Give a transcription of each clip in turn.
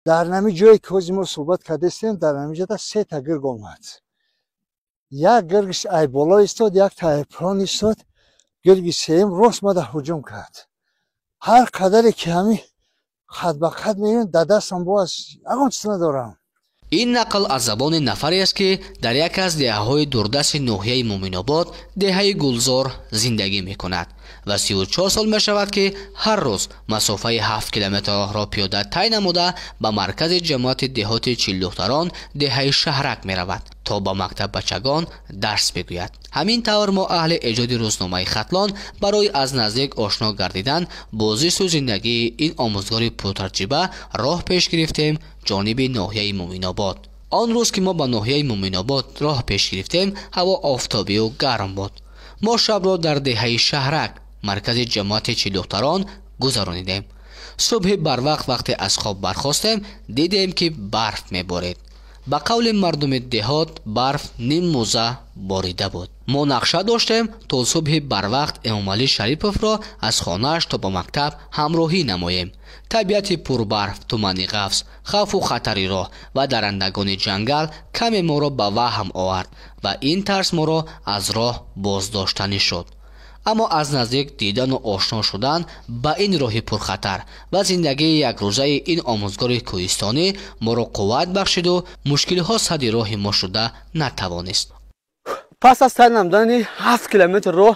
дар нами ҷое ки ҳозир мо суҳбат кардастем, дар намиҷода се та гирг омад. Як гиргиш ай боло истод, як та ай пон истод. Гирги сеюм рост мада ҳуҷум кард. ҳар қадаре ки ҳами қад ба қад меён да дастам боз ягон чиз надорам. ин нақл аз забони нафаре аст ки дар яке аз деҳаҳои дурдасти ноҳияи Муъминобод, деҳаи Гулзор зиндагӣ мекунад ва 34 сол мешавад ки ҳар рӯз масофаи 7 километр роҳро пиёда тай намуда ба маркази ҷамоати деҳоти Чилдухтарон, деҳаи Шаҳрак меравад то ба мактаб бачагон дарс бигӯяд. ҳамин тавр мо аҳли эҷоди рӯзномаи Хатлон барои аз наздик ошно гардидан бо зисту зиндагии ин омӯзгори пуртаҷриба роҳ пеш гирифтем ҷониби ноҳияи Муъминобод. он рӯз ки мо ба ноҳияи Муъминобод роҳ пеш гирифтем, ҳаво офтобию гарм буд. мо шабро дар деҳаи Шаҳрак, маркази ҷамоати Чилдухтарон гузаронидем. субҳи барвақт вақте аз хоб бархостем, дидем ки барф меборид. ба қавли мардуми деҳот, барф ним мӯза борида буд. мо нақша доштем то субҳи барвақт Эмомалӣ Шариповро аз хонааш то ба мактаб ҳамроҳӣ намоем. табиати пурбарф, тумани ғафс, хавфу хатари роҳ ва дарандагони ҷангал каме моро ба ваҳм овард ва ин тарс моро аз роҳ боздоштанӣ шуд. аммо аз наздик дидану ошно шудан ба ин роҳи пурхатар ва зиндагии якрӯзаи ин омӯзгори кӯҳистонӣ моро қувват бахшиду мушкилиҳо садди роҳи мо шуда натавонист. пас аз тай намудани 7 километр роҳ,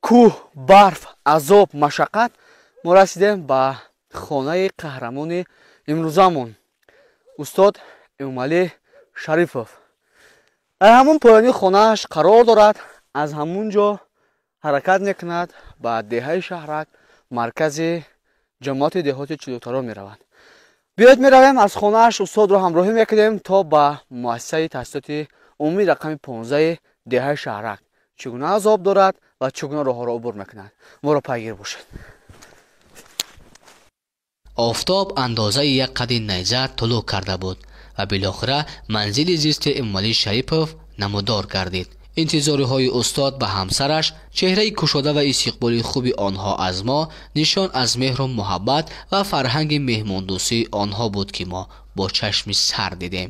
кӯҳ, барф, азоб, машаққат, мо расидем ба хонаи қаҳрамони имрӯзамон, устод Эмомалӣ Шарипов. дар ҳамон поёни хонааш қарор дорад. аз ҳамун ҷо ҳаракат мекунад, ба деҳаи Шаҳрак, маркази ҷамоати деҳоти Чилдухтарон меравад. биёед меравем аз хонааш устодро ҳамроҳӣ мекунем то ба муассисаи таҳсилоти умумии рақами 15 деҳаи Шаҳрак. чӣ гуна азоб дорад ва чӣ гуна роҳҳоро убур мекунад. моро пайгир бошед. офтоб андозаи як қади найза тулӯ карда буд ва билохира манзили зисти Эмомалӣ Шарипов намудор гардид. интизориҳои устод ба ҳамсараш, чеҳраи кушода ва истиқболи хуби онҳо аз мо нишон аз меҳру муҳаббат ва фарҳанги меҳмондӯстии онҳо буд ки мо бо чашми сар дидем.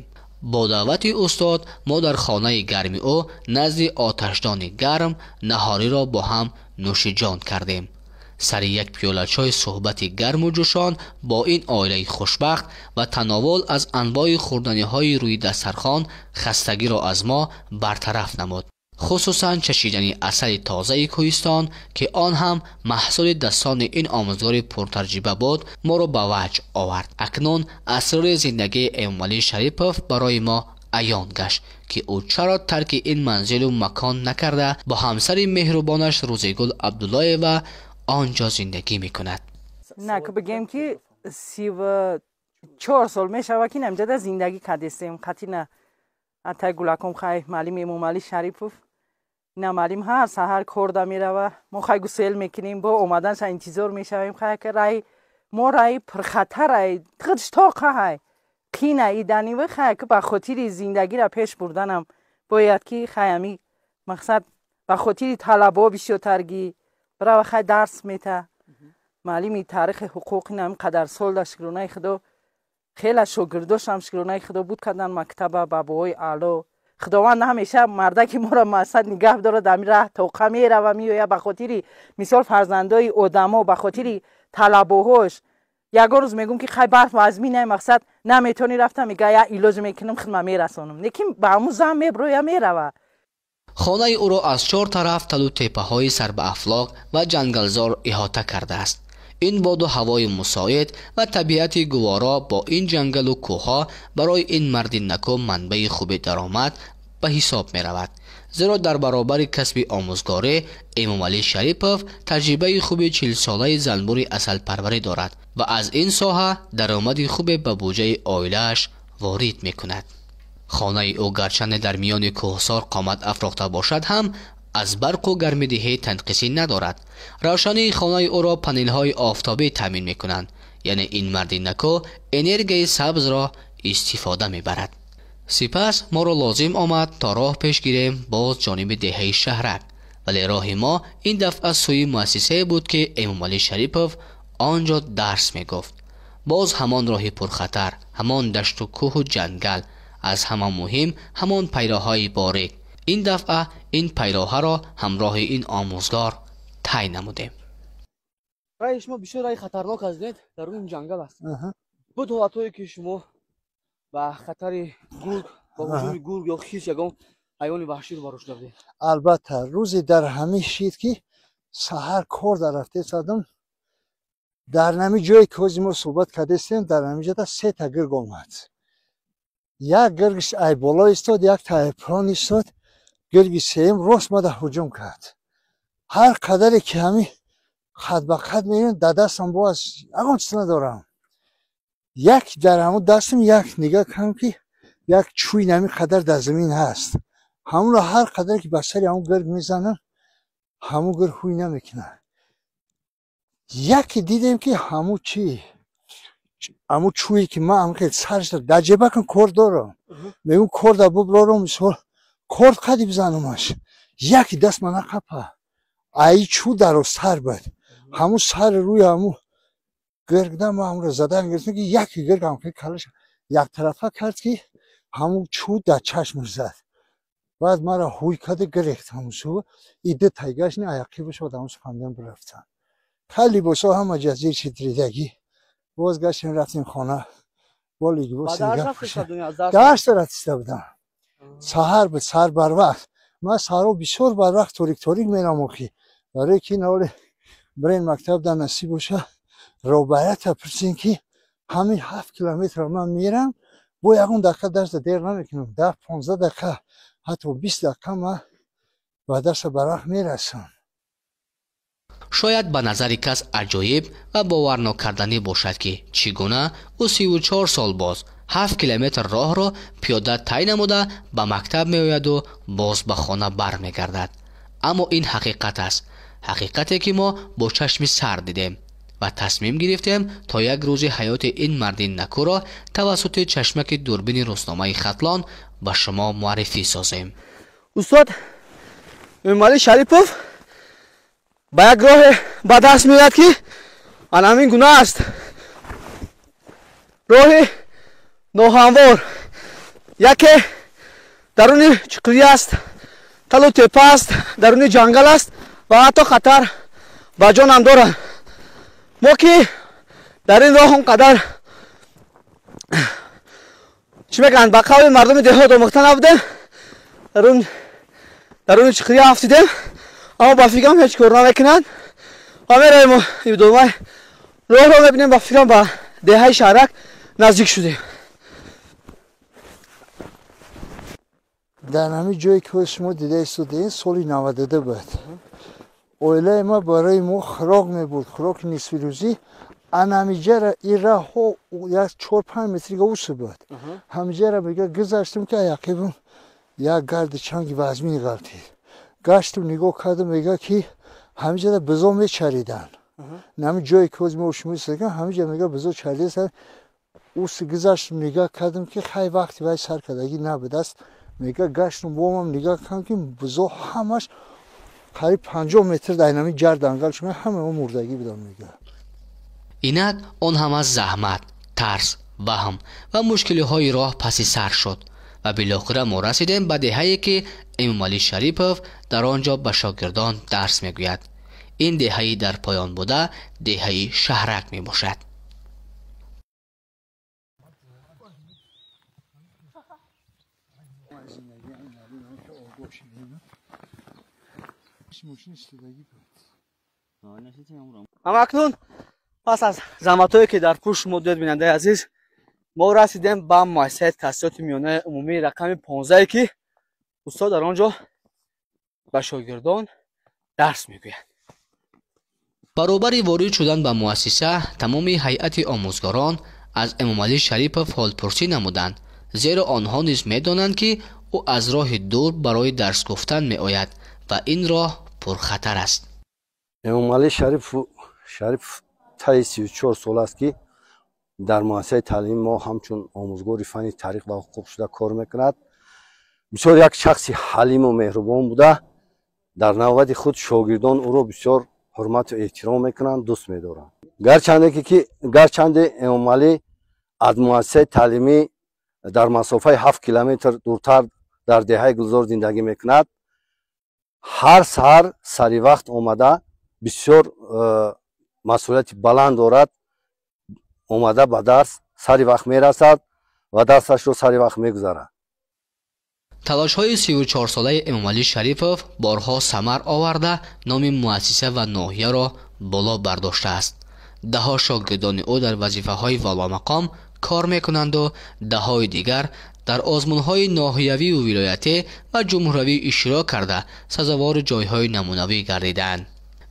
бо даъвати устод мо дар хонаи гарми ӯ назди оташдони гарм наҳориро бо ҳам нӯшиҷон кардем. сари як пиёла чой суҳбати гарму ҷӯшон бо ин оилаи хушбахт ва тановул аз анвои хӯрданиҳои рӯи дастархон хастагиро аз мо бартараф намуд. хусусан чашидани асали тозаи кӯҳистон ки он ҳам маҳсули дастони ин омӯзгори пуртаҷриба буд, моро ба ваҷ овард. акнун асрори зиндагии Эмомалӣ Шарипов барои мо аён гашт ки ӯ чаро тарки ин манзилу макон накарда бо ҳамсари меҳрубонаш Рӯзигул Абдуллоева онҷо зиндагӣ мекунад. نه که بگیم که 34 سال میشود که نمجده زندگی کردیم. خطی نه حتی گلکم خیلی معلم امامعلی شریفوف نه معلم هر سحر کرده میروه. ما خیلی گسل میکنیم با اومدن سا انتظار میشویم خیلی که رای ما رای پرخطر رای تقدش تاقه های خینه ایدنی و خیلی که به خاطر زندگی را پیش بردنم باید که خیلی مقصد به خاطر طلبا بیشترگی برای خیلی درس میته. معلمی تاریخ حقوقی نم قدر سال داشت شکرانه خدا خیلی شاگرداش هم شکرانه خدا بود کردن مکتب بابای اعلی. خداوند همیشه مرده که ما را مقصد نگاه داره در راه توقع میره و میوه به خاطر مثال فرزندای آدما به خاطر طلباهاش یک روز میگم که خیلی برف مزمینه مقصد نمیتونی رفتم میگه یا علاج میکنم خدمت میرسونم لیکن به آموزم میبروه میروه. хонаи ӯро аз чор тараф талу теппаҳои сарбаафлоқ ва ҷангалзор иҳота кардааст. ин боду ҳавои мусоид ва табиати гуворо бо ин ҷангалу кӯҳҳо барои ин марди накӯ манбаи хуби даромад ба ҳисоб меравад. зеро дар баробари касби омӯзгорӣ Эмомалӣ Шарипов таҷрибаи хуби 40 солаи занбури асалпарварӣ дорад ва аз ин соҳа даромади хубе ба буҷаи оилааш ворид мекунад. хонаи ӯ гарчанде дар миёни кӯҳсор қомат афрохта бошад ҳам аз барқу гармидиҳӣ танқисӣ надорад. равшании хонаи ӯро панелҳои офтобӣ таъмин мекунанд, яъне ин марди накӯ энергияи сабзро истифода мебарад. сипас моро лозим омад то роҳ пеш гирем боз ҷониби деҳаи Шаҳрак, вале роҳи мо ин дафъа сӯи муассисае буд ки Эмомалӣ Шарипов онҷо дарс мегуфт. باز همان راه پرخطر، همان دشت و کوه و جنگل، از همان مهم همان پیراهای باریک. این دفعه این پیراه را همراه این آموزگار طی نمودیم. راه شما بسیار راه خطرناک است، در اون جنگل است. آها. بود حالتایی که شما با خطر گرگ، با هجوم گرگ یا خیس یگان حیوان وحشی رو باروش دادید. البته روزی در همین شید که سحر کار در رفته سادم در نمی جایی که ما صحبت کردیم در نمی جا 3 تا گرگ آمد. یک گرگش ای بالا ایستاد، یک تا پایین ایستاد. گرگ سوم راست ما هجوم کرد. هر قدری که همین خط به خط میریم در دستم باز اگه چیز ندارم. یک در همون دستم یک نگاه کنم که یک چوی نمی قدر در زمین هست. همون را هر قدر که بسری همون گرگ میزنم همون گرگ خوی نمیکنه. یکی دیدیم که همون همون چویی که من هم که سرش در جبه کن کار دارم. میگم کار در ببرارم مثال کار قدی بزنمش. یکی دست من نقبه. ای چو در سر بود. همون سر روی همون گرگ دم همون رو زدن گرفتن که یکی گرگ هم که کلش یک طرفه کرد که همون چو در چشم زد. بعد مرا هوی کرده گرفت همون سو ایده تایگاش نه عیقی بشود همون سپندن برفتن. خیلی بسا همه جزیر چیدریدگی باز گشتیم رفتیم خانه بالیگی باز گشت رفتیسته بودم. سهر به سر بر وقت من سهر بسیار بر وقت توریک میرم اوکی برای که نولی برین مکتب در نصیب باشه روبایت پرسین که همین 7 کیلومتر من میرم با یکون دقیقه درس دیر نمیکنم 10-15 دقیقه حتی 20 دقیقه من و درس بر وقت میرسم. شاید به نظر کس عجایب و باور نکردنی باشد که چگونه او 34 سال باز 7 کیلومتر راه را پیاده طی نموده به مکتب می آید و باز به خانه بر می گردد. اما این حقیقت است، حقیقتی که ما با چشم سر دیدیم و تصمیم گرفتیم تا یک روز حیات این مرد نکو را توسط چشمک دوربین روزنامه خطلان به شما معرفی سازیم. استاد امامعلی شریپوف با یک راه به دست میاد که آن همین گناه است. راه ناهموار، یکی درون چقری است، تلو تپه است، درون جنگل است و حتی خطر به جان هم دارد. ما که در این راه اونقدر چی میگن به قول مردم دهات آموخته نبودیم، درون چقری افتیدیم اما با فکرم هیچ کار نمیکنند و میریم و دومه راه را میبینیم با فکرم با دهه شهرک نزدیک شدیم. در همین جایی که شما دیده ایستادین سالی 92 بود. اویله ما برای ما خوراک میبود، خوراک نصف روزی. همیجه را این راه ها یک 4-5 متری گوش بود. همیجه را میگه گذاشتم که یقیبم یک گرد چنگی وزمین غلطید. گشتم نگاه کردم میگه که همیجه را بزا میچریدن. همین جایی که ما شما ایستادین همیجه میگه بزا چریدن. اوست گذاشتم نگاه کردم که خیلی وقتی وای سرکردگی نبود است. میگه گشتم با هم نگاه کردم که بزا همش قریب 50 متر در همین جر دنگل شما همه اون مردگی بودم میگه. اینک آن هم از زحمت، ترس، وهم و مشکلی های راه پسی سر شد و بالاخره ما رسیدیم به دهه‌ای که امامعلی شریپوف در آنجا به شاگردان درس میگوید. این دهه‌ای در پایان بوده دهه‌ای شهرک می باشد. اما اکنون پس از زحمت‌هایی که در پشت مدت بیننده عزیز ما رسیدیم به مؤسسه تحصیلات میانه عمومی رقم 15 که استاد در آنجا به شاگردان درس میگوید. برابر وارد شدن به مؤسسه تمام هیئت آموزگاران از امامعلی شریپوف حالپرسی نمودند، زیرا آنها نیز میدانند که او از راه دور برای درس گفتن می آید و این راه پرخطر است. امامعلی شریف طی 34 سال است که در مؤسسه تعلیم ما همچون آموزگار فنی تاریخ و حقوق شده کار میکند. بسیار یک شخص حلیم و مهربان بوده. در نوبت خود شاگردان او را بسیار ҳурмату эҳтиром мекунанд, дӯст медоранд. гарчанде Имом Алӣ аз муассисаи таълимӣ дар масофаи 7 километр дуртар дар деҳаи Гулзор зиндагӣ мекунад, ҳар саҳар сари вақт омада бисёр масъулияти баланд дорад, омада ба дарс сари вақт мерасад ва дарсашро сари вақт мегузарад. талошҳои 34-солаи Эмомалӣ Шарипов борҳо самар оварда номи муассиса ва ноҳияро боло бардоштааст. даҳо шогирдони ӯ дар вазифаҳои валомақом кор мекунанду даҳои дигар дар озмунҳои ноҳиявию вилоятӣ ва ҷумҳуравӣ иштирок карда сазовори ҷойҳои намунавӣ гардидаанд.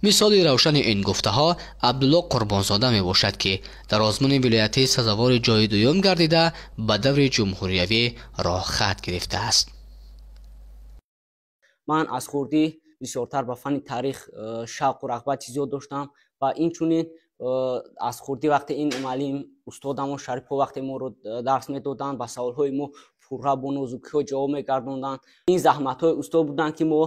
мисоли равшани ин гуфтаҳо Абдулло Қурбонзода мебошад, ки дар озмуни вилоятӣ сазовори ҷои дуюм гардида ба даври ҷумҳуриявӣ роҳхат гирифтааст. ман аз хурдӣ бисёртар ба фанни тарих шавқу рағбати зиёд доштам ва инчунин аз хурдӣ вақте ин муаллим устодамон Шарипов вақте моро дарс медоданд, ба саволҳои мо пурра бо нозукиҳо ҷавоб мегардонданд. ин заҳматҳои устод буданд, ки мо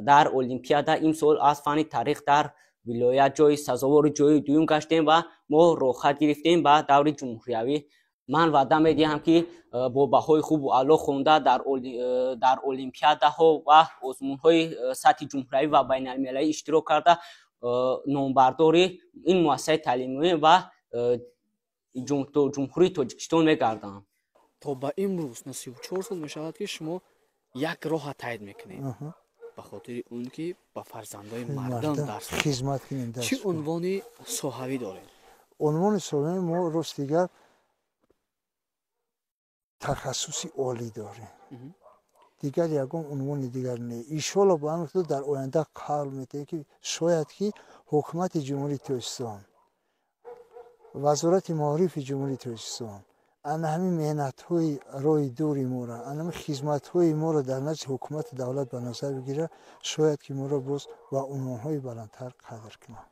дар олимпиада имсол аз фанни тарих дар вилоят ҷои сазовори ҷои дуюм гаштем ва мо роҳхат гирифтем ба даври ҷумҳуриявӣ. ман ваъда медиҳам, ки бо баҳои хубу аъло хонда дар олимпиадаҳо ва озмунҳои сатҳи ҷумҳуриявӣ ва байналмилалӣ иштирок карда номбардори ин муассисаи таълимӣ ва ҷумҳурии Тоҷикистон мегардам. то ба имрӯз на 34 сол мешавад, ки шумо як роҳа таъин мекунед ба хотири он ки ба фарзанdoи мардам дарс хизмат кунем. чӣ унвони соҳавӣ доред? унвони соҳавӣ мо рост дигар тахассуси олӣ дорем. дигар ягон унвони дигар не. иншоалло ба ан дар оянда қавл метаҳем, ки шояд ки ҳукумати ҷумҳурии Тоҷикистон, вазорати маорифи ҷумҳурии Тоҷикистон ана ҳамин меҳнатҳои роҳи дури моро, ана ҳамин хизматҳои моро дар назди ҳукумати давлат ба назар бигирад, шояд ки моро боз ба унвонҳои баландтар қадр кунад.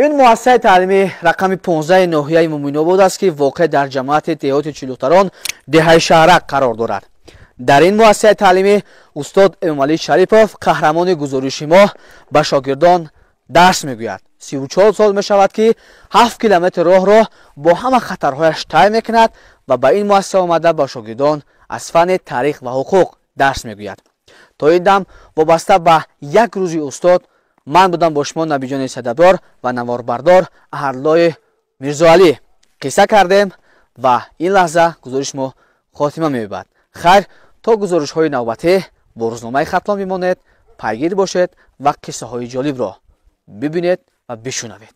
ин муассисаи таълимӣ рақами 15 ноҳияи Муъминобод аст, ки воқеъ дар ҷамоати деҳоти Чилӯтарон деҳаи Шаҳрак қарор дорад. дар ин муассисаи таълимӣ устод Эмомалӣ Шарипов, қаҳрамони гузориши мо, ба шогирдон дарс мегӯяд. 34 сол мешавад, ки 7 километр роҳро бо ҳама хатарҳояш тай мекунад ва ба ин муассиса омада ба шогирдон аз фанни таърих ва ҳуқуқ дарс мегӯяд. то ин дам вобаста ба як рӯзи устод, ман будам бо шумо Набиҷони Садабдор ва наворбардор Аҳадуллои Мирзоалӣ қисса кардем ва ин лаҳза гузориш мо хотима меёбад. хайр, то гузоришҳои навбатӣ бо рӯзномаи Хатлон бимонед, пайгир бошед ва қиссаҳои ҷолибро бибинед ва бишунавед.